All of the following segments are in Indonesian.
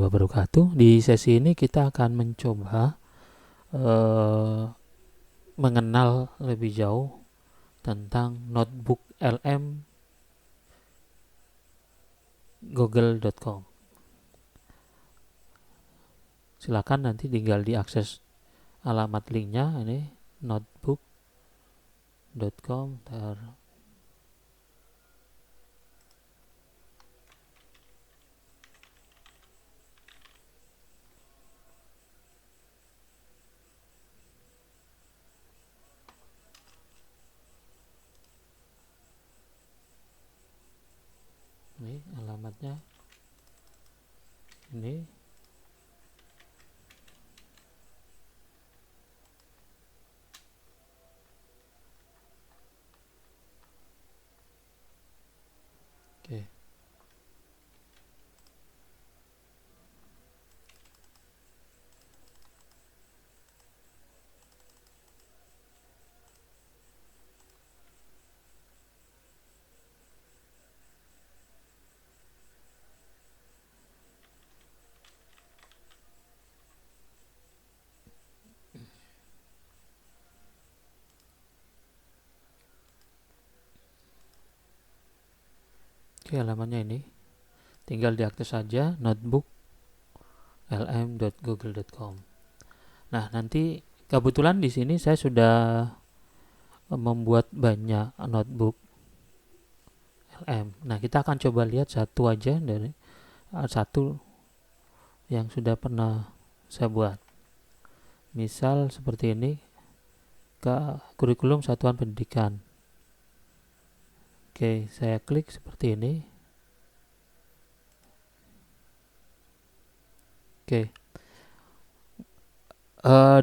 wabarakatuh. Di sesi ini kita akan mencoba mengenal lebih jauh tentang notebook LM google.com. Silakan nanti tinggal diakses alamat linknya, ini notebook.com. Ini alamatnya, ini oke. Oke, alamatnya ini. Tinggal diakses saja notebook lm.google.com. Nah, nanti kebetulan di sini saya sudah membuat banyak notebook LM. Nah, kita akan coba lihat satu aja dari satu yang sudah pernah saya buat. Misal seperti ini, ke kurikulum satuan pendidikan. Oke, saya klik seperti ini. Oke,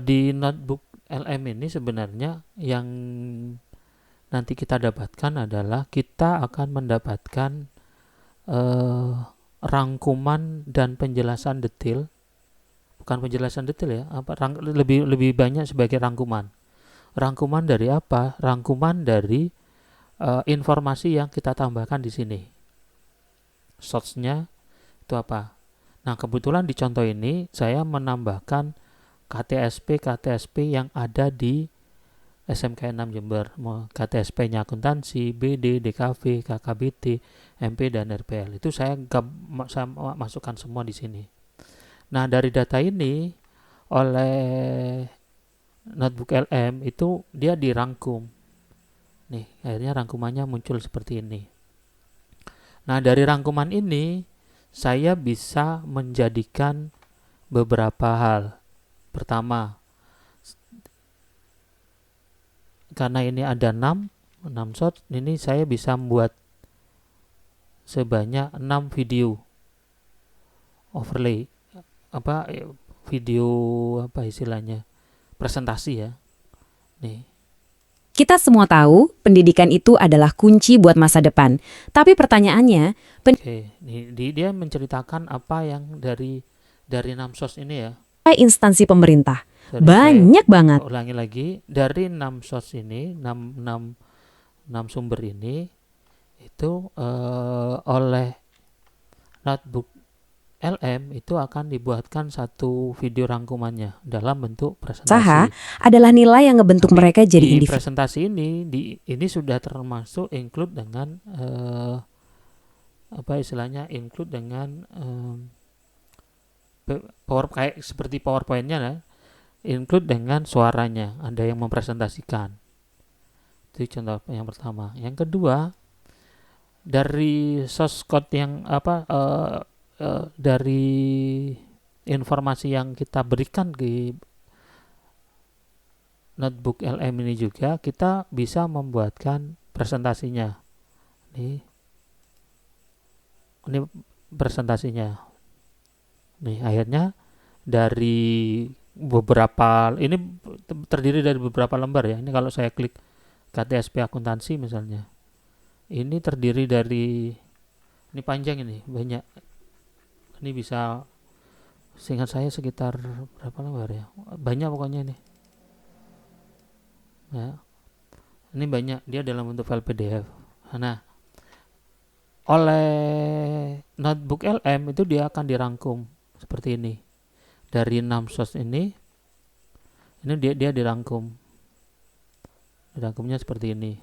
di notebook LM ini sebenarnya yang nanti kita dapatkan adalah kita akan mendapatkan rangkuman dan penjelasan detail. Bukan penjelasan detail ya, lebih banyak sebagai rangkuman. Rangkuman dari apa? Rangkuman dari informasi yang kita tambahkan di sini. Source-nya itu apa? Nah, kebetulan di contoh ini saya menambahkan KTSP yang ada di SMK 6 Jember. KTSP-nya akuntansi, BD, DKV, KKBT, MP, dan RPL. Itu saya masukkan semua di sini. Nah, dari data ini oleh notebook LM itu dia dirangkum. Nih, akhirnya rangkumannya muncul seperti ini. Nah, dari rangkuman ini saya bisa menjadikan beberapa hal. Pertama, karena ini ada 6 shot, ini saya bisa membuat sebanyak 6 video overlay. Video istilahnya? Presentasi ya. Nih. Kita semua tahu pendidikan itu adalah kunci buat masa depan. Tapi pertanyaannya, Oke, dia menceritakan apa yang dari 6 source ini ya. instansi pemerintah Sorry, banyak banget. Ulangi lagi, dari 6 source ini, 6 sumber ini itu oleh notebook LM itu akan dibuatkan satu video rangkumannya dalam bentuk presentasi. Adalah nilai yang ngebentuk mereka jadi di individu. presentasi ini sudah termasuk include dengan include dengan kayak seperti PowerPoint-nya lah, include dengan suaranya, ada yang mempresentasikan. Itu contoh yang pertama. Yang kedua, dari source code yang dari informasi yang kita berikan di notebook LM ini juga kita bisa membuatkan presentasinya. Ini presentasinya. Nih, akhirnya dari beberapa, ini terdiri dari beberapa lembar ya. Ini kalau saya klik KTSP akuntansi misalnya, ini terdiri dari, ini panjang, ini banyak, ini bisa, seingat saya sekitar berapa lembar ya, banyak pokoknya ini ya. Ini banyak, dia dalam bentuk file PDF. Nah, oleh notebook LM itu dia akan dirangkum seperti ini. Dari 6 source ini dia dirangkum. Dirangkumnya seperti ini.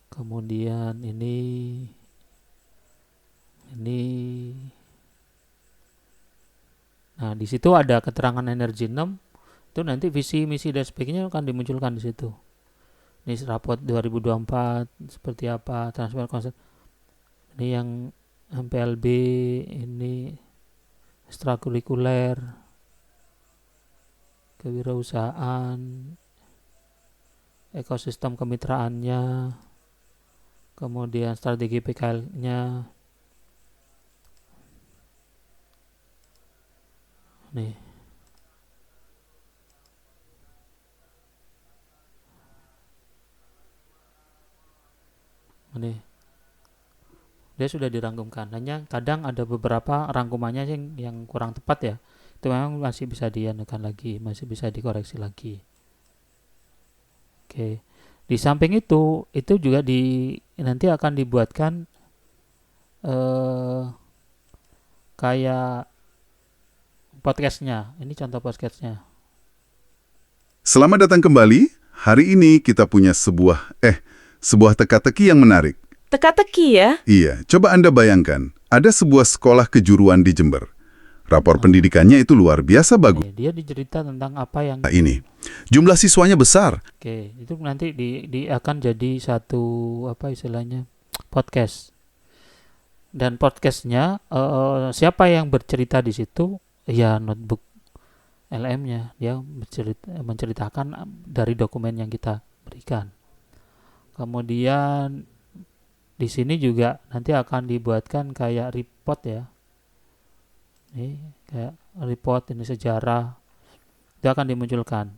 Kemudian ini. Nah, di situ ada keterangan energi 6. Itu nanti visi, misi dan sebagainya akan dimunculkan di situ. Ini raport 2024 seperti apa, transfer konsep. Ini yang MPLB, ini ekstrakurikuler, kewirausahaan, ekosistem kemitraannya, kemudian strategi PKL-nya. Nih. Ini. Dia sudah dirangkumkan. Hanya kadang ada beberapa rangkumannya yang kurang tepat ya. Itu memang masih bisa dianukan lagi, masih bisa dikoreksi lagi. Oke. Di samping itu juga nanti akan dibuatkan kayak podcastnya. Ini contoh podcastnya. Selamat datang kembali. Hari ini kita punya sebuah teka-teki yang menarik. Teka-teki ya? Iya, coba Anda bayangkan, ada sebuah sekolah kejuruan di Jember. Rapor pendidikannya itu luar biasa bagus. Dia dicerita tentang apa yang Ini, jumlah siswanya besar. Oke, itu nanti akan jadi satu podcast. Dan podcastnya siapa yang bercerita di situ? Ya notebook LM-nya. Dia menceritakan dari dokumen yang kita berikan. Kemudian di sini juga nanti akan dibuatkan kayak report ya. Ini kayak report, ini sejarah. Itu akan dimunculkan.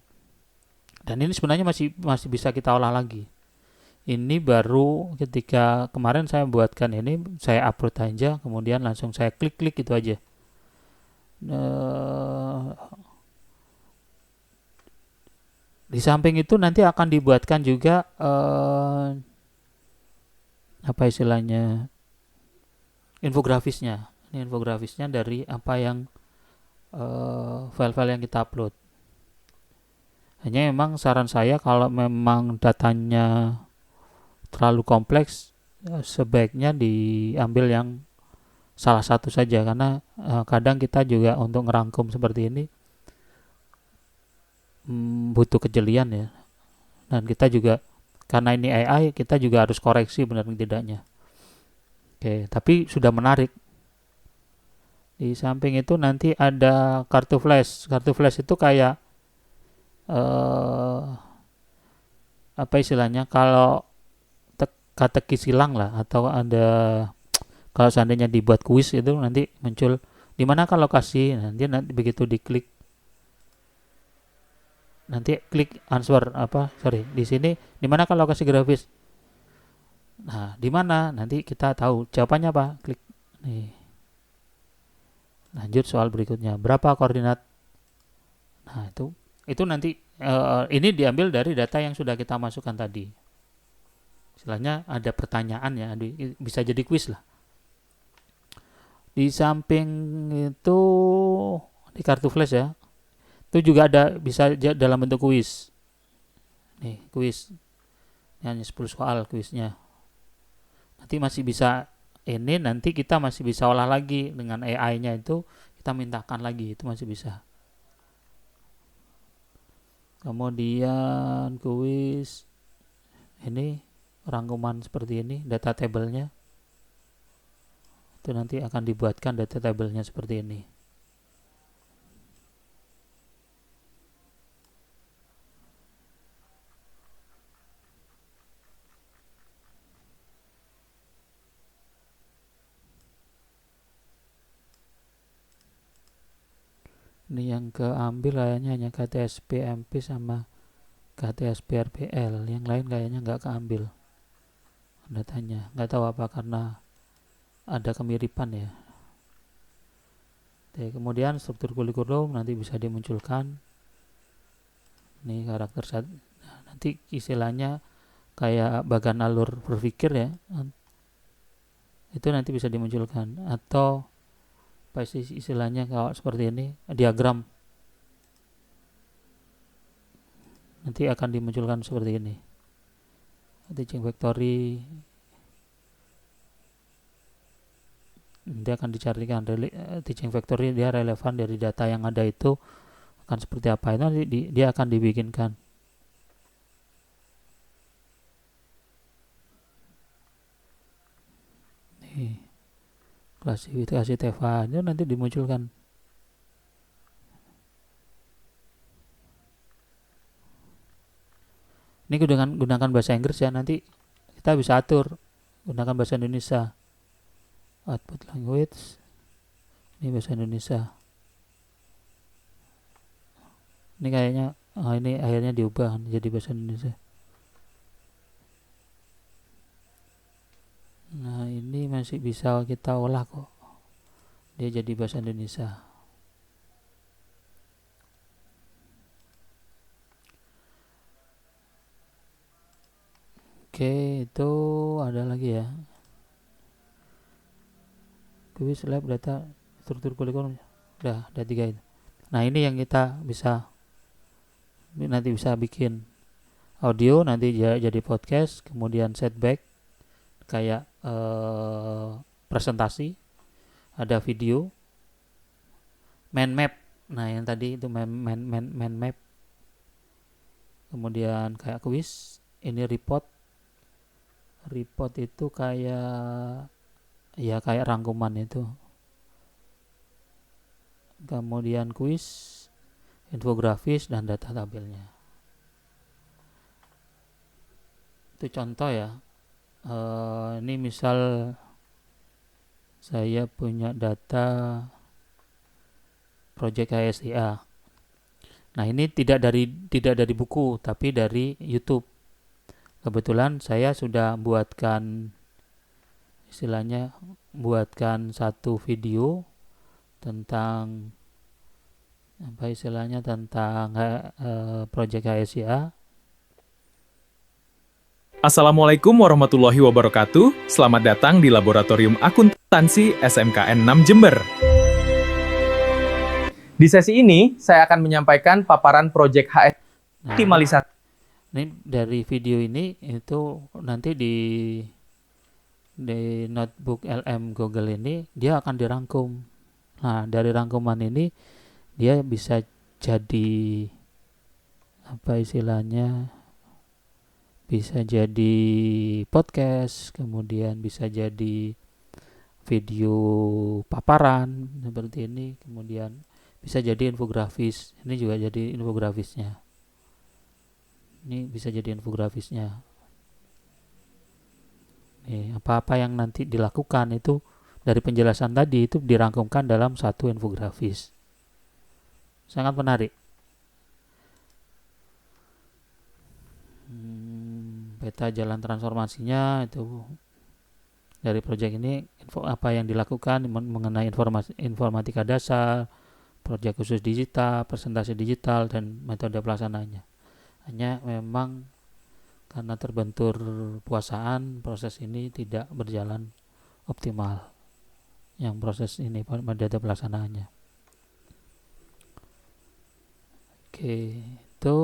Dan ini sebenarnya masih bisa kita olah lagi. Ini baru ketika kemarin saya buatkan ini, saya upload aja, kemudian langsung saya klik itu aja. Di samping itu nanti akan dibuatkan juga infografisnya. Ini infografisnya dari apa yang file-file yang kita upload. Hanya memang saran saya kalau memang datanya terlalu kompleks, sebaiknya diambil yang salah satu saja, karena kadang kita juga untuk ngerangkum seperti ini butuh kejelian ya. Dan kita juga, karena ini AI, kita juga harus koreksi benar tidaknya. Oke, tapi sudah menarik. Di samping itu nanti ada kartu flash. Kartu flash itu kayak kalau teka-teki silang lah, atau ada kalau seandainya dibuat kuis itu nanti muncul di mana kalau lokasi, nanti begitu diklik nanti klik answer di sini di mana kalau lokasi grafis. Nah, di mana nanti kita tahu jawabannya apa, klik nih. Lanjut soal berikutnya, berapa koordinat. Nah, itu nanti ini diambil dari data yang sudah kita masukkan tadi. Istilahnya ada pertanyaan ya, bisa jadi kuis lah. Di samping itu di kartu flash ya, itu juga ada bisa dalam bentuk kuis. Nih, kuis. Ini hanya 10 soal kuisnya. Nanti masih bisa nanti kita masih bisa olah lagi dengan AI-nya, itu kita mintakan lagi, itu masih bisa. Kemudian kuis ini rangkuman seperti ini, data table-nya. Itu nanti akan dibuatkan data table-nya seperti ini. Ini yang keambil kayaknya hanya KTSP MP sama KTSP RPL. Yang lain kayaknya nggak keambil datanya. Nggak tahu apa, karena ada kemiripan ya. Oke, kemudian struktur kurikulum nanti bisa dimunculkan. Ini karakter nanti istilahnya kayak bagan alur berpikir ya. itu nanti bisa dimunculkan. Atau apa istilahnya kalau seperti ini, diagram, nanti akan dimunculkan seperti ini. Teaching factory nanti akan dicarikan teaching factory, dia relevan dari data yang ada itu akan seperti apa, itu nanti dia akan dibikinkan. Nih, klasifikasi TEFA itu nanti dimunculkan. Ini gunakan bahasa Inggris ya, nanti kita bisa atur gunakan bahasa Indonesia. Output language, ini bahasa Indonesia. Ini kayaknya ini akhirnya diubah jadi bahasa Indonesia. Nah, ini masih bisa kita olah kok, dia jadi bahasa Indonesia. Oke, itu ada lagi ya. Quiz lab data struktur kurikulum. Udah 3 itu. Nah, ini yang kita nanti bisa bikin audio, nanti jadi podcast, kemudian setback kayak presentasi, ada video, mind map. Nah, yang tadi itu mind map. Kemudian kayak quiz, ini report itu kayak rangkuman itu. Kemudian quiz, infografis, dan data tabelnya. Itu contoh ya. Ini misal saya punya data project HSIA. Nah, ini tidak dari buku, tapi dari YouTube. Kebetulan saya sudah buatkan satu video tentang tentang project HSIA. Assalamualaikum warahmatullahi wabarakatuh. Selamat datang di Laboratorium Akuntansi SMKN 6 Jember. Di sesi ini, saya akan menyampaikan paparan proyek HS optimalisasi. Ini dari video ini itu nanti di notebook LM Google ini dia akan dirangkum. Nah, dari rangkuman ini dia bisa jadi bisa jadi podcast, kemudian bisa jadi video paparan seperti ini, kemudian bisa jadi infografis. Ini juga jadi infografisnya. Ini bisa jadi infografisnya. Nih, apa-apa yang nanti dilakukan itu dari penjelasan tadi itu dirangkumkan dalam satu infografis. Sangat menarik. Peta jalan transformasinya itu dari proyek ini, apa yang dilakukan mengenai informatika dasar, proyek khusus digital, presentasi digital, dan metode pelaksanaannya. Hanya memang karena terbentur puasaan, proses ini tidak berjalan optimal. Yang proses ini metode pelaksanaannya. Oke, itu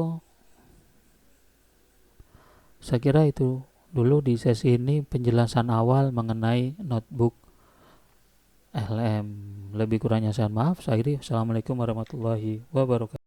saya kira itu dulu di sesi ini penjelasan awal mengenai notebook LM. Lebih kurangnya saya maaf. Saya akhiri. Assalamualaikum warahmatullahi wabarakatuh.